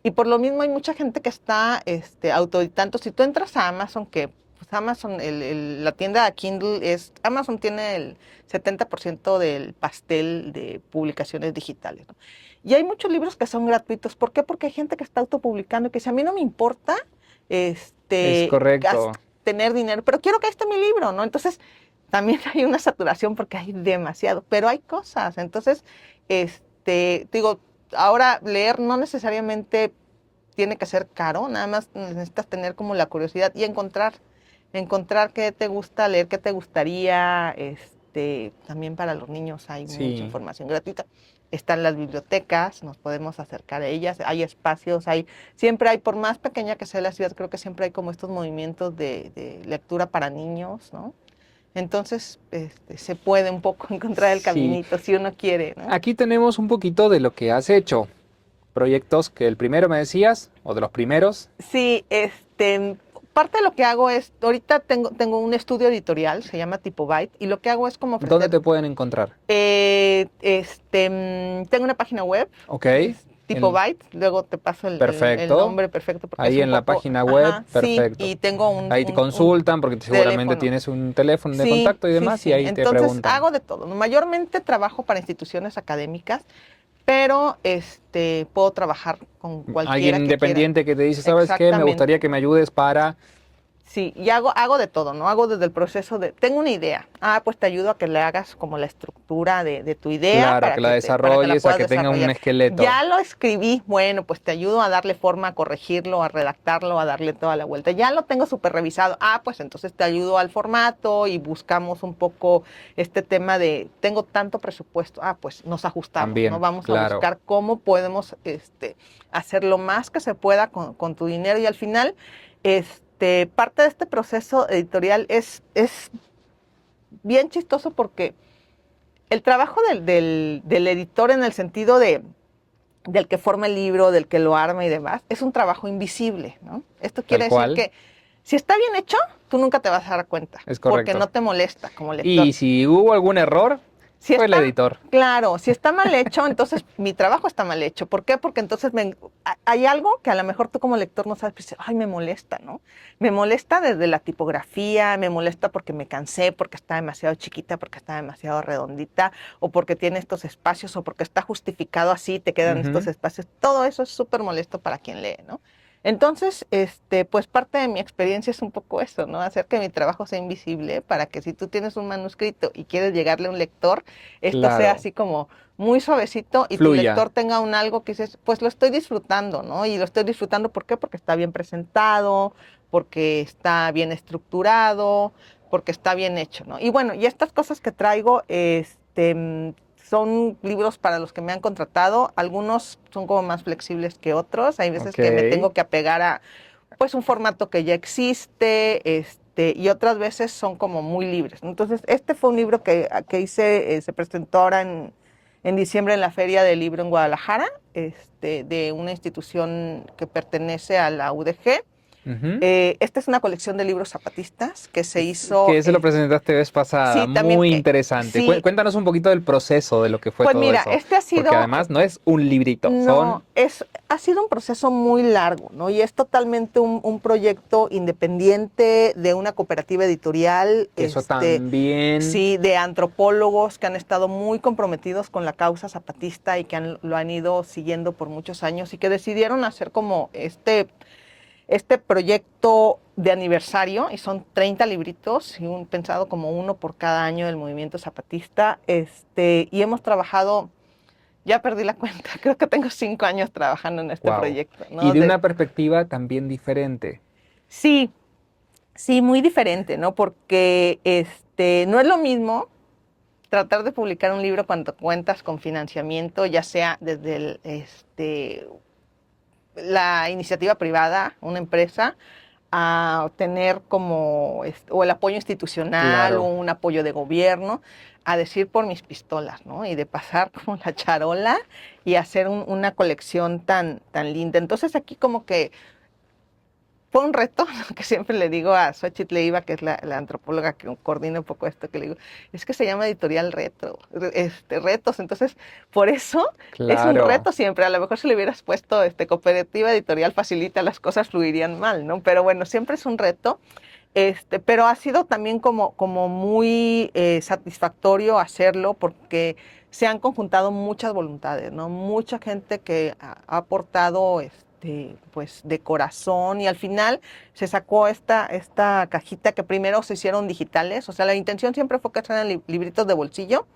Y por lo mismo hay mucha gente que está autoeditando. Si tú entras a Amazon, que pues Amazon, la tienda Kindle Amazon tiene el 70% del pastel de publicaciones digitales, ¿no? Y hay muchos libros que son gratuitos. ¿Por qué? Porque hay gente que está autopublicando y que dice, a mí no me importa Es correcto. tener dinero, pero quiero que esté mi libro, ¿no? Entonces, también hay una saturación porque hay demasiado, pero hay cosas. Entonces, digo, ahora leer no necesariamente tiene que ser caro, nada más necesitas tener como la curiosidad y encontrar qué te gusta leer, qué te gustaría. También para los niños hay mucha Sí. información gratuita. Están las bibliotecas, nos podemos acercar a ellas, hay espacios, siempre hay, por más pequeña que sea la ciudad, creo que siempre hay como estos movimientos de lectura para niños, ¿no? Entonces, se puede un poco encontrar el Sí. caminito si uno quiere, ¿no? Aquí tenemos un poquito de lo que has hecho. Proyectos que el primero me decías, o de los primeros. Sí, parte de lo que hago es, ahorita tengo un estudio editorial, se llama Tipo Byte, y lo que hago es como ¿Dónde ofrecer, te pueden encontrar? tengo una página web, Ok. es Tipo En- Byte, luego te paso el perfecto. nombre perfecto porque es Ahí un en la poco, página web, ajá, sí, perfecto. y tengo Ahí te un consultan porque seguramente teléfono. tienes un teléfono de Sí, contacto y sí, demás y sí. ahí te Entonces preguntan. hago de todo, ¿no? Mayormente trabajo para instituciones académicas, pero puedo trabajar con Alguien cualquiera que quiera. independiente que te dice, ¿sabes qué? Me gustaría Exactamente. que me ayudes para... Sí, y hago de todo, ¿no? Hago desde el proceso tengo una idea. Ah, pues te ayudo a que le hagas como la estructura de tu idea Claro, que la para que la desarrolles, a puedas que tenga un desarrollar. esqueleto. Ya lo escribí, bueno, pues te ayudo a darle forma, a corregirlo, a redactarlo, a darle toda la vuelta. Ya lo tengo súper revisado. Ah, pues entonces te ayudo al formato y buscamos un poco este tema tengo tanto presupuesto. Ah, pues nos ajustamos, ¿no? También, Vamos a claro. buscar cómo podemos hacer lo más que se pueda con tu dinero y al final, parte de este proceso editorial es bien chistoso porque el trabajo del editor en el sentido del que forma el libro, del que lo arma y demás, es un trabajo invisible, ¿no? Esto Tal quiere decir cual, que si está bien hecho, tú nunca te vas a dar cuenta, es porque correcto. no te molesta como lector. Y si hubo algún error, Si fue el está, editor. claro, si está mal hecho, entonces mi trabajo está mal hecho. ¿Por qué? Porque entonces hay algo que a lo mejor tú como lector no sabes, pues, dices, ay, me molesta, ¿no? Me molesta desde la tipografía, me molesta porque me cansé, porque está demasiado chiquita, porque está demasiado redondita, o porque tiene estos espacios, o porque está justificado así, te quedan estos Ujú. espacios. Todo eso es súper molesto para quien lee, ¿no? Entonces, pues parte de mi experiencia es un poco eso, ¿no? Hacer que mi trabajo sea invisible para que si tú tienes un manuscrito y quieres llegarle a un lector, esto sea Claro, así como muy suavecito y tu fluya. lector tenga un algo que dices, pues lo estoy disfrutando, ¿no? Y lo estoy disfrutando, ¿por qué? Porque está bien presentado, porque está bien estructurado, porque está bien hecho, ¿no? Y bueno, y estas cosas que traigo, son libros para los que me han contratado. Algunos son como más flexibles que otros. Hay veces Ok. que me tengo que apegar a pues un formato que ya existe, y otras veces son como muy libres. Entonces, este fue un libro que hice, se presentó ahora en diciembre en la Feria del Libro en Guadalajara, de una institución que pertenece a la UDG. Ujú. Esta es una colección de libros zapatistas que se hizo, Que ese lo presentaste vez pasada, sí, también, muy interesante. sí, Cuéntanos un poquito del proceso de lo que fue pues todo mira, eso, porque además no es un librito, no, son ha sido un proceso muy largo, ¿no? Y es totalmente un proyecto independiente de una cooperativa editorial, eso también, sí, de antropólogos que han estado muy comprometidos con la causa zapatista y que lo han ido siguiendo por muchos años y que decidieron hacer como este proyecto de aniversario, y son 30 libritos, y pensado como uno por cada año del movimiento zapatista, y hemos trabajado Ya perdí la cuenta, creo que tengo 5 años trabajando en este Wow. proyecto, Y ¿no? de una perspectiva también diferente. Sí, sí, muy diferente, ¿no? Porque no es lo mismo tratar de publicar un libro cuando cuentas con financiamiento, ya sea desde la iniciativa privada, una empresa, a tener como, o el apoyo institucional o Claro. un apoyo de gobierno, a decir por mis pistolas, ¿no? Y de pasar como la charola y hacer una colección tan linda. Entonces aquí como que fue un reto, ¿no? Que siempre le digo a Xochitl Leiva, que es la antropóloga que coordina un poco esto, que le digo, es que se llama editorial retos, entonces por eso es un Claro. reto siempre. A lo mejor si le hubieras puesto cooperativa editorial facilita, las cosas fluirían mal, ¿no? Pero bueno, siempre es un reto. Pero ha sido también como muy satisfactorio hacerlo porque se han conjuntado muchas voluntades, ¿no? Mucha gente que ha aportado pues de corazón, y al final se sacó esta cajita que primero se hicieron digitales. O sea, la intención siempre fue que fueran libritos de bolsillo,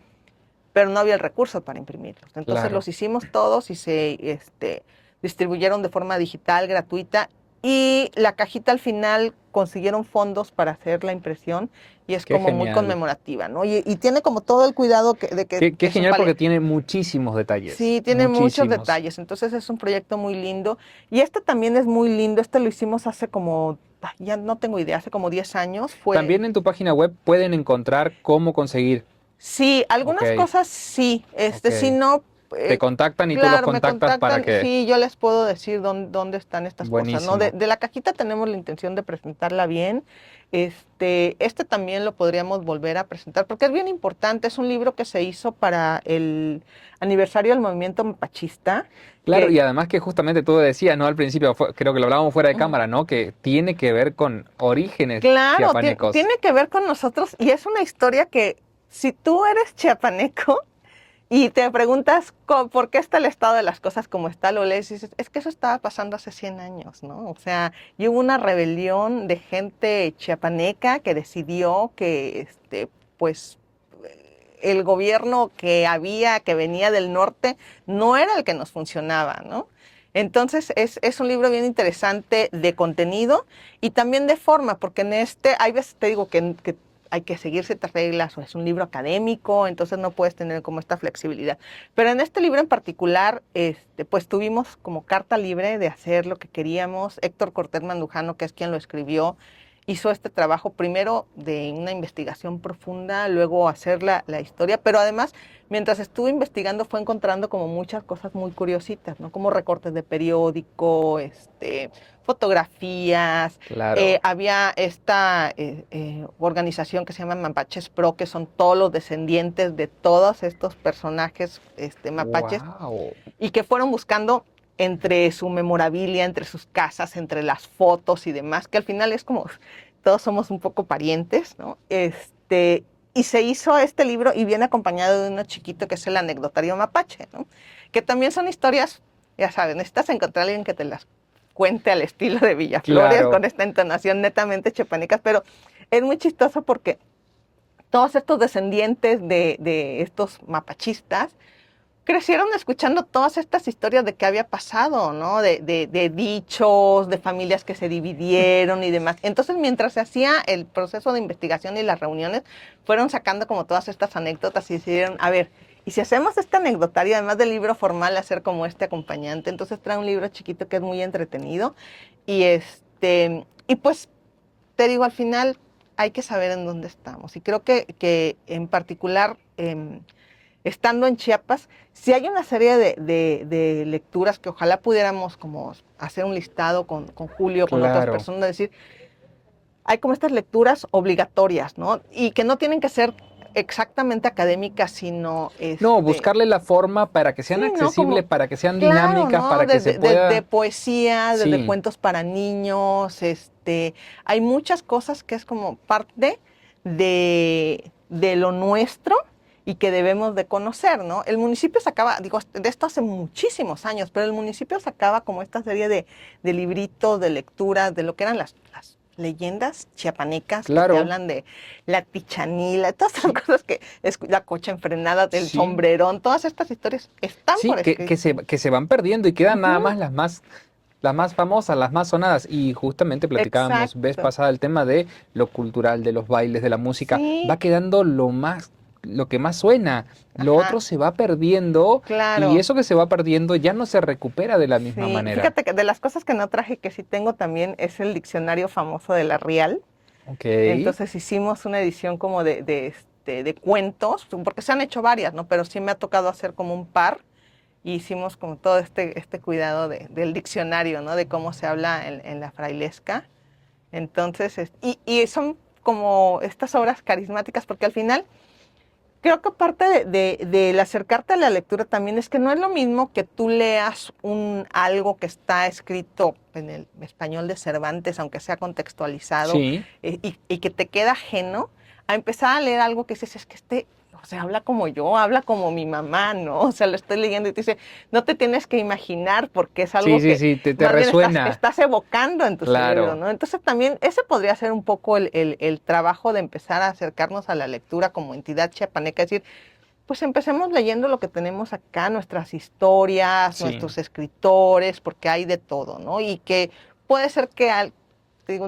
pero no había el recurso para imprimirlos. Entonces Claro. los hicimos todos y se distribuyeron de forma digital, gratuita, y la cajita al final consiguieron fondos para hacer la impresión y es Qué como muy genial. conmemorativa, ¿no? Y tiene como todo el cuidado de que Qué es un genial porque palé. tiene muchísimos detalles. Sí, tiene muchos Muchísimos. detalles, entonces es un proyecto muy lindo. Y este también es muy lindo, este lo hicimos hace como, ya no tengo idea, hace como 10 años. Fue, También en tu página web pueden encontrar cómo conseguir. sí, Ok, algunas cosas sí, ok. si no, Te contactan y tú los claro, me contactas para contactan, que... sí, yo les puedo decir dónde están estas cosas, ¿no? Buenísimo. De la cajita tenemos la intención de presentarla bien. También lo podríamos volver a presentar porque es bien importante, es un libro que se hizo para el aniversario del movimiento mapachista, Claro, que, y además que justamente tú decías, ¿no? Al principio, creo que lo hablábamos fuera de ujú. cámara, ¿no? Que tiene que ver con orígenes Claro, chiapanecos. tiene que ver con nosotros y es una historia que si tú eres chiapaneco, y te preguntas por qué está el estado de las cosas como está, lo lees y dices, es que eso estaba pasando hace 100 años, ¿no? O sea, y hubo una rebelión de gente chiapaneca que decidió que, pues, el gobierno que venía del norte, no era el que nos funcionaba, ¿no? Entonces es un libro bien interesante de contenido y también de forma, porque hay veces te digo que hay que seguir ciertas reglas o es un libro académico, entonces no puedes tener como esta flexibilidad. Pero en este libro en particular, pues tuvimos como carta libre de hacer lo que queríamos. Héctor Cortés Mandujano, que es quien lo escribió, hizo este trabajo primero de una investigación profunda, luego hacer la historia, pero además, mientras estuve investigando, fue encontrando como muchas cosas muy curiositas, ¿no? Como recortes de periódico, fotografías. Claro. Había esta organización que se llama Mapaches Pro, que son todos los descendientes de todos estos personajes mapaches, Wow. y que fueron buscando entre su memorabilia, entre sus casas, entre las fotos y demás, que al final es como todos somos un poco parientes, ¿no? Y se hizo este libro y viene acompañado de uno chiquito que es el anecdotario mapache, ¿no? Que también son historias, ya saben, necesitas encontrar a alguien que te las cuente al estilo de Villaflores, Claro. con esta entonación netamente chapanicas, pero es muy chistoso porque todos estos descendientes de estos mapachistas crecieron escuchando todas estas historias de qué había pasado, ¿no? De dichos, de familias que se dividieron y demás. Entonces, mientras se hacía el proceso de investigación y las reuniones, fueron sacando como todas estas anécdotas y decidieron, a ver, y si hacemos este anecdotario, además del libro formal, hacer como este acompañante, entonces trae un libro chiquito que es muy entretenido. Y pues, te digo, al final hay que saber en dónde estamos. Y creo que en particular, estando en Chiapas, sí hay una serie de lecturas que ojalá pudiéramos como hacer un listado con Julio, con otras Claro. personas, decir, hay como estas lecturas obligatorias, ¿no? Y que no tienen que ser exactamente académicas, sino No, buscarle la forma para que sean sí, ¿no? accesibles, Como, para que sean claro, dinámicas, ¿no? para que se De pueda... poesía, de Sí, cuentos para niños, hay muchas cosas que es como parte de lo nuestro y que debemos de conocer, ¿no? El municipio sacaba, digo, de esto hace muchísimos años, pero el municipio sacaba como esta serie de libritos, de lecturas, de lo que eran las leyendas chiapanecas que te Claro. hablan de la Pichanila, todas esas cosas que es la cocha enfrenada, del Sí, sombrerón, todas estas historias están sí, por escrito. que se van perdiendo y quedan nada Ujú, más las más famosas, las más sonadas. Y justamente platicábamos vez exacto. pasada el tema de lo cultural, de los bailes, de la música. Va Sí, quedando lo que más suena. Lo otro ajá, se va perdiendo y claro. eso que se va perdiendo ya no se recupera de la misma Sí, manera. fíjate que de las cosas que no traje que sí tengo también es el diccionario famoso de la Rial. Ok, Entonces hicimos una edición como de cuentos, porque se han hecho varias, ¿no? Pero sí me ha tocado hacer como un par y hicimos como todo este cuidado del diccionario, ¿no? De cómo se habla en la frailesca. Entonces, y son como estas obras carismáticas, porque al final creo que parte del acercarte a la lectura también es que no es lo mismo que tú leas algo que está escrito en el español de Cervantes, aunque sea contextualizado, sí, y que te queda ajeno, a empezar a leer algo que dices, es que o sea, habla como yo, habla como mi mamá, ¿no? O sea, lo estoy leyendo y te dice, no te tienes que imaginar porque es sí, algo sí, que sí, te más bien resuena. estás evocando en tu cerebro, Claro, ¿no? Entonces también ese podría ser un poco el trabajo de empezar a acercarnos a la lectura como entidad chiapaneca, es decir, pues empecemos leyendo lo que tenemos acá, nuestras historias, sí, nuestros escritores, porque hay de todo, ¿no? Y que puede ser que te digo,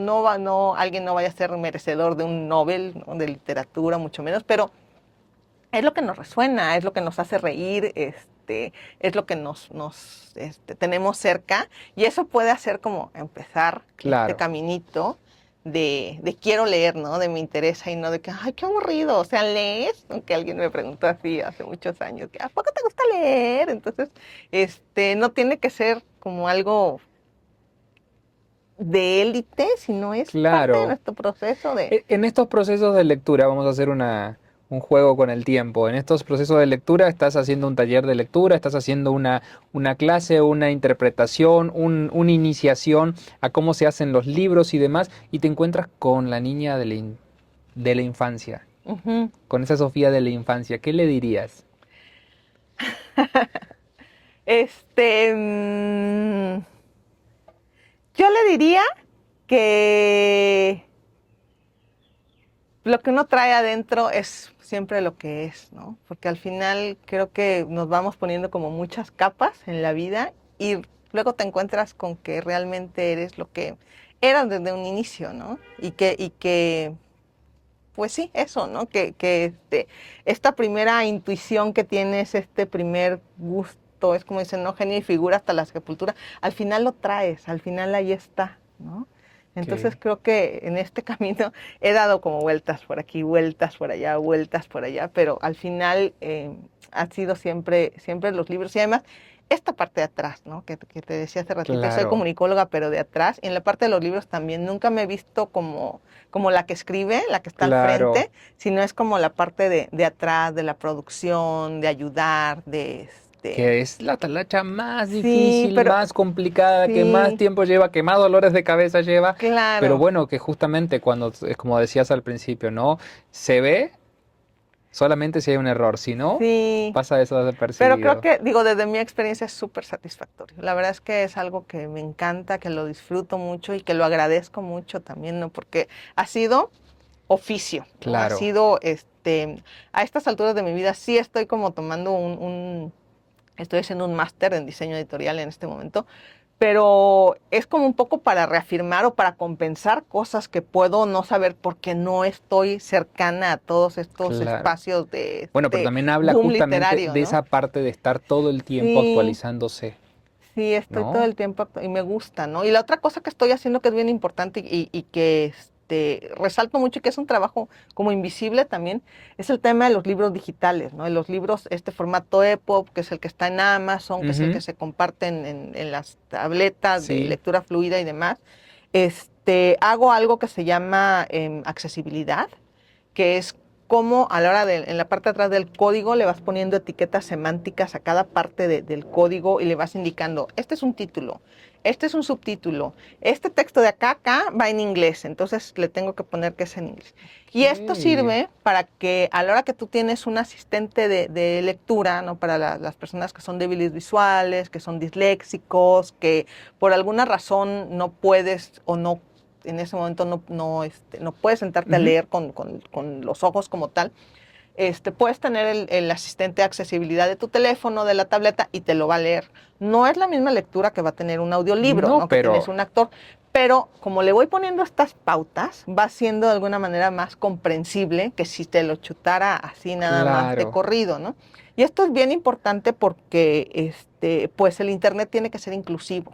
alguien no vaya a ser merecedor de un Nobel, ¿no? De literatura, mucho menos, pero es lo que nos resuena, es lo que nos hace reír, es lo que tenemos cerca, y eso puede hacer como empezar este claro. caminito de quiero leer, ¿no? De me interesa y no de que, ay, qué aburrido, o sea, ¿lees? Aunque alguien me preguntó así hace muchos años, que, ¿a poco te gusta leer? Entonces, no tiene que ser como algo de élite, sino es parte de Claro. nuestro proceso En estos procesos de lectura, vamos a hacer un juego con el tiempo. En estos procesos de lectura estás haciendo un taller de lectura, estás haciendo una clase, una interpretación, una iniciación a cómo se hacen los libros y demás, y te encuentras con la niña de la infancia, Ujú. con esa Sofía de la infancia. ¿Qué le dirías? Este, mm, yo le diría que lo que uno trae adentro es siempre lo que es, ¿no? Porque al final creo que nos vamos poniendo como muchas capas en la vida y luego te encuentras con que realmente eres lo que eras desde un inicio, ¿no? Pues sí, eso, ¿no? Esta primera intuición que tienes, este primer gusto, es como dicen, ¿no? Genio y figura hasta la sepultura, al final lo traes, al final ahí está, ¿no? Entonces Ok, creo que en este camino he dado como vueltas por aquí, vueltas por allá, pero al final ha sido siempre los libros y además esta parte de atrás, ¿no? Que te decía hace ratito, soy claro, comunicóloga, pero de atrás, y en la parte de los libros también nunca me he visto como la que escribe, la que está al claro. frente, sino es como la parte de atrás, de la producción, de ayudar, Que es la talacha más Sí, difícil, pero más complicada, que más sí, tiempo lleva, que más dolores de cabeza lleva, pero claro, bueno, que justamente cuando, es como decías al principio, ¿no? Se ve solamente si hay un error, si no, sí. pasa eso Pero creo desapercibido. que, digo, desde mi experiencia es súper satisfactorio. La verdad es que es algo que me encanta, que lo disfruto mucho y que lo agradezco mucho también, ¿no? Porque ha sido oficio, ¿no? Ha Claro, sido, a estas alturas de mi vida sí estoy como tomando estoy haciendo un máster en diseño editorial en este momento, pero es como un poco para reafirmar o para compensar cosas que puedo no saber porque no estoy cercana a todos estos claro. espacios de Bueno, pero este también habla boom justamente literario, de ¿no? esa parte de estar todo el tiempo Sí, actualizándose, sí, estoy todo ¿no? el tiempo y me gusta, ¿no? Y la otra cosa que estoy haciendo que es bien importante y que resalto mucho y que es un trabajo como invisible también, es el tema de los libros digitales, ¿no? De los libros, este formato EPUB, que es el que está en Amazon, que es el que Ujú, se comparte en las tabletas de sí, lectura fluida y demás. Hago algo que se llama accesibilidad, que es cómo a la hora en la parte de atrás del código le vas poniendo etiquetas semánticas a cada parte del código y le vas indicando, este es un título, este es un subtítulo, este texto de acá va en inglés, entonces le tengo que poner que es en inglés. Y esto ok, sirve para que a la hora que tú tienes un asistente de lectura, ¿no? Para las personas que son débiles visuales, que son disléxicos, que por alguna razón no puedes o no en ese momento no puedes sentarte a leer con los ojos como tal, puedes tener el asistente de accesibilidad de tu teléfono, de la tableta, y te lo va a leer. No es la misma lectura que va a tener un audiolibro, No, ¿no? Que pero tienes un actor. Pero como le voy poniendo estas pautas, va siendo de alguna manera más comprensible que si te lo chutara así nada más de claro, corrido, ¿no? Y esto es bien importante porque pues el Internet tiene que ser inclusivo.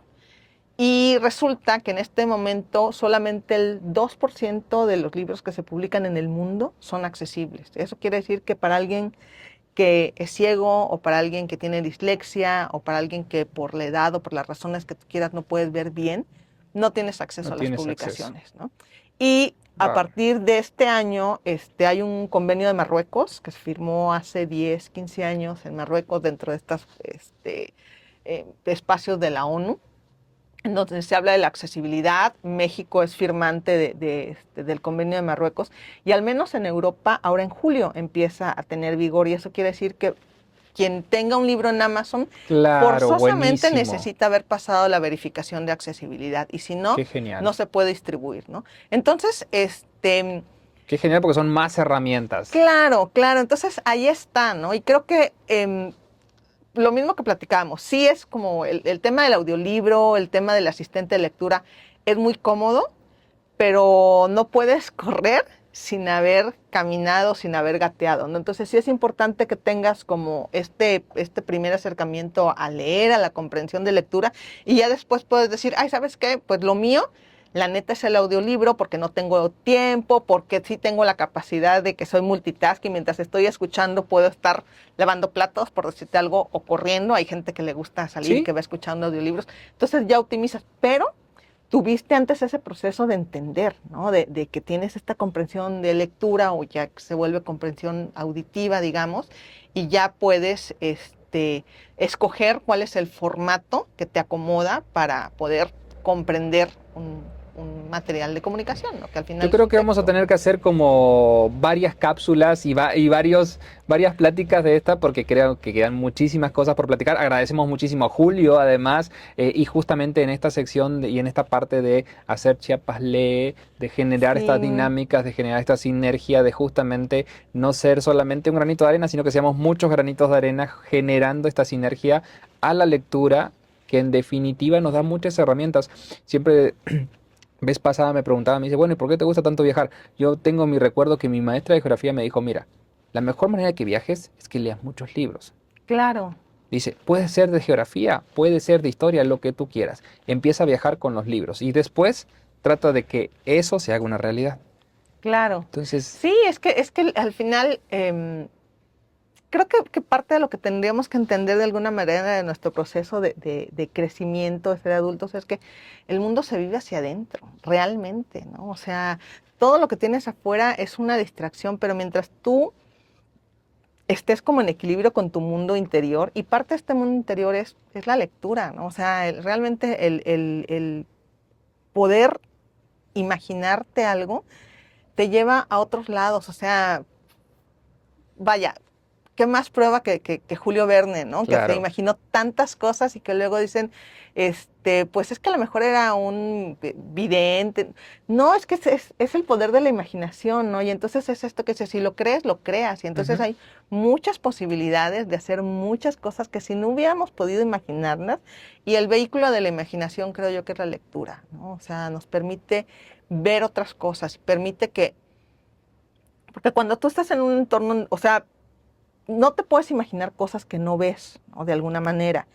Y resulta que en este momento solamente el 2% de los libros que se publican en el mundo son accesibles. Eso quiere decir que para alguien que es ciego o para alguien que tiene dislexia o para alguien que por la edad o por las razones que tú quieras no puedes ver bien, no tienes acceso no a las tienes acceso. publicaciones, ¿no? Y a Vale. partir de este año hay un convenio de Marruecos que se firmó hace 10, 15 años en Marruecos dentro de estos espacios de la ONU, en donde se habla de la accesibilidad. México es firmante del convenio de Marruecos y al menos en Europa ahora en julio empieza a tener vigor, y eso quiere decir que quien tenga un libro en Amazon Claro, forzosamente buenísimo. necesita haber pasado la verificación de accesibilidad, y si no, Qué genial. no se puede distribuir, ¿no? Entonces, Qué genial porque son más herramientas. claro, claro, entonces ahí está, ¿no? Y creo que lo mismo que platicábamos, sí es como el tema del audiolibro, el tema del asistente de lectura, es muy cómodo, pero no puedes correr sin haber caminado, sin haber gateado, ¿no? Entonces sí es importante que tengas como este primer acercamiento a leer, a la comprensión de lectura, y ya después puedes decir, ay, ¿sabes qué? Pues lo mío, la neta, es el audiolibro, porque no tengo tiempo, porque sí tengo la capacidad de que soy multitasking, mientras estoy escuchando puedo estar lavando platos, por decirte algo, o corriendo. Hay gente que le gusta salir y ¿Sí? que va escuchando audiolibros, entonces ya optimizas, pero tuviste antes ese proceso de entender, ¿no? De que tienes esta comprensión de lectura, o ya se vuelve comprensión auditiva, digamos, y ya puedes escoger cuál es el formato que te acomoda para poder comprender un material de comunicación, ¿no? Que al final Yo es creo un que vamos a texto. tener que hacer como varias cápsulas y varias pláticas de esta porque creo que quedan muchísimas cosas por platicar. Agradecemos muchísimo a Julio, además, y justamente en esta sección y en esta parte de hacer Chiapas Lee, de generar estas Sí, dinámicas, de generar esta sinergia, de justamente no ser solamente un granito de arena, sino que seamos muchos granitos de arena generando esta sinergia a la lectura, que en definitiva nos da muchas herramientas. Siempre vez pasada me preguntaba, me dice, bueno, ¿y por qué te gusta tanto viajar? Yo tengo mi recuerdo que mi maestra de geografía me dijo, mira, la mejor manera de que viajes es que leas muchos libros. claro, Dice, puede ser de geografía, puede ser de historia, lo que tú quieras. Empieza a viajar con los libros y después trata de que eso se haga una realidad. claro. Entonces, Sí, es que al final creo que parte de lo que tendríamos que entender de alguna manera de nuestro proceso de crecimiento, de ser adultos, es que el mundo se vive hacia adentro, realmente, ¿no? O sea, todo lo que tienes afuera es una distracción, pero mientras tú estés como en equilibrio con tu mundo interior, y parte de este mundo interior es la lectura, ¿no? O sea, realmente el poder imaginarte algo te lleva a otros lados, o sea, vaya, qué más prueba que Julio Verne, ¿no? Que se claro, imaginó tantas cosas y que luego dicen, pues es que a lo mejor era un vidente. No, es que es el poder de la imaginación, ¿no? Y entonces es esto que si lo crees, lo creas. Y entonces ujú, hay muchas posibilidades de hacer muchas cosas que si no hubiéramos podido imaginarlas. Y el vehículo de la imaginación creo yo que es la lectura, ¿no? O sea, nos permite ver otras cosas, permite que, porque cuando tú estás en un entorno, o sea, no te puedes imaginar cosas que no ves, ¿no? De alguna manera.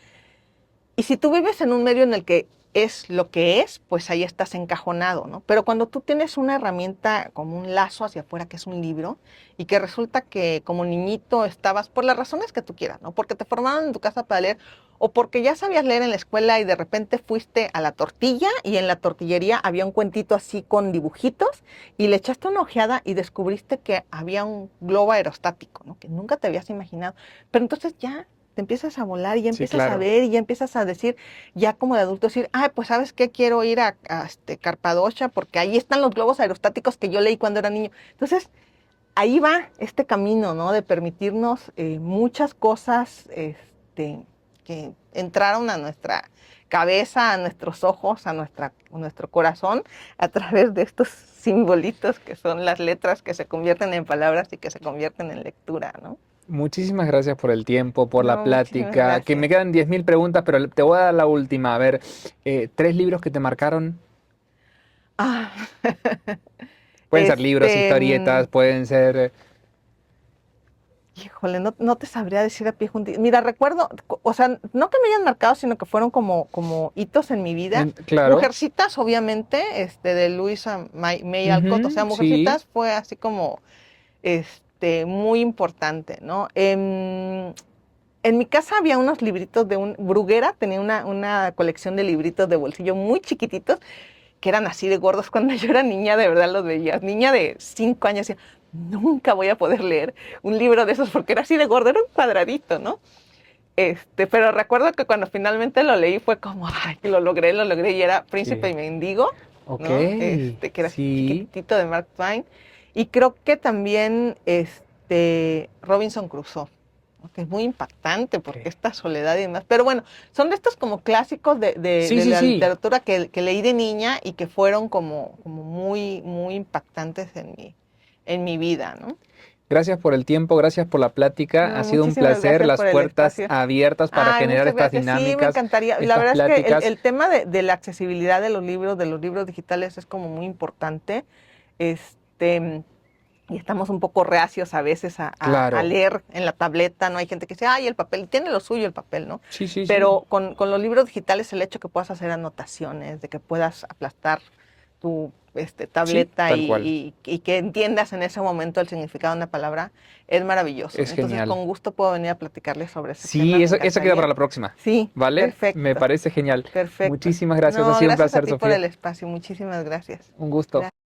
Y si tú vives en un medio en el que es lo que es, pues ahí estás encajonado, ¿no? Pero cuando tú tienes una herramienta como un lazo hacia afuera, que es un libro, y que resulta que como niñito estabas, por las razones que tú quieras, ¿no? Porque te formaron en tu casa para leer, o porque ya sabías leer en la escuela y de repente fuiste a la tortilla y en la tortillería había un cuentito así con dibujitos y le echaste una ojeada y descubriste que había un globo aerostático, ¿no? Que nunca te habías imaginado. Pero entonces ya te empiezas a volar y ya sí, empiezas a claro. ver y ya empiezas a decir, ya como de adulto, decir, ah, pues ¿sabes qué? Quiero ir a Carpadocia porque ahí están los globos aerostáticos que yo leí cuando era niño. Entonces, ahí va este camino, ¿no? De permitirnos muchas cosas que entraron a nuestra cabeza, a nuestros ojos, a nuestro corazón, a través de estos simbolitos que son las letras que se convierten en palabras y que se convierten en lectura, ¿no? Muchísimas gracias por el tiempo, por la No, muchísimas plática. Que me gracias. quedan 10.000 preguntas, pero te voy a dar la última. A ver, 3 libros que te marcaron. Ah, Pueden ser libros, este, historietas, pueden ser... híjole, no te sabría decir a pie juntito. Mira, recuerdo, o sea, no que me hayan marcado, sino que fueron como hitos en mi vida. Claro. Mujercitas, obviamente, de Louisa May Alcott. O sea, Sí. Mujercitas fue así como, muy importante, ¿no? En mi casa había unos libritos Bruguera tenía una colección de libritos de bolsillo muy chiquititos, que eran así de gordos. Cuando yo era niña, de verdad los veía. Niña de 5 años, decía, nunca voy a poder leer un libro de esos porque era así de gordo, era un cuadradito, ¿no? Pero recuerdo que cuando finalmente lo leí fue como, ay, lo logré, y era Príncipe y Mendigo, Ok, ¿no? Que era sí. chiquitito, de Mark Twain. Y creo que también Robinson Crusoe, ¿no? Que es muy impactante porque Ok. esta soledad y demás. Pero bueno, son de estos como clásicos de Sí, la sí. literatura que leí de niña y que fueron como muy, muy impactantes en mi vida, ¿no? Gracias por el tiempo, gracias por la plática. No, Ha sido un muchísimas placer, gracias las por el puertas espacio. abiertas para Ay, generar muchas estas gracias. Sí, me dinámicas, encantaría. La estas verdad es que pláticas. el tema de la accesibilidad de los libros digitales es como muy importante. Y estamos un poco reacios a veces a Claro. leer en la tableta, ¿no? Hay gente que dice, ay, el papel, tiene lo suyo el papel, ¿no? Sí, sí, Pero con los libros digitales el hecho que puedas hacer anotaciones, de que puedas aplastar tu tableta tal cual. y que entiendas en ese momento el significado de una palabra, es maravilloso. Es Entonces, genial. con gusto puedo venir a platicarles sobre ese tema. Sí, Me eso queda encantaría. para la próxima. Sí, ¿Vale? perfecto. Me parece genial. Perfecto. Muchísimas gracias. No, Ha sido un gracias a placer, ti por Sofía. el espacio. Muchísimas gracias. Un gusto. Gracias.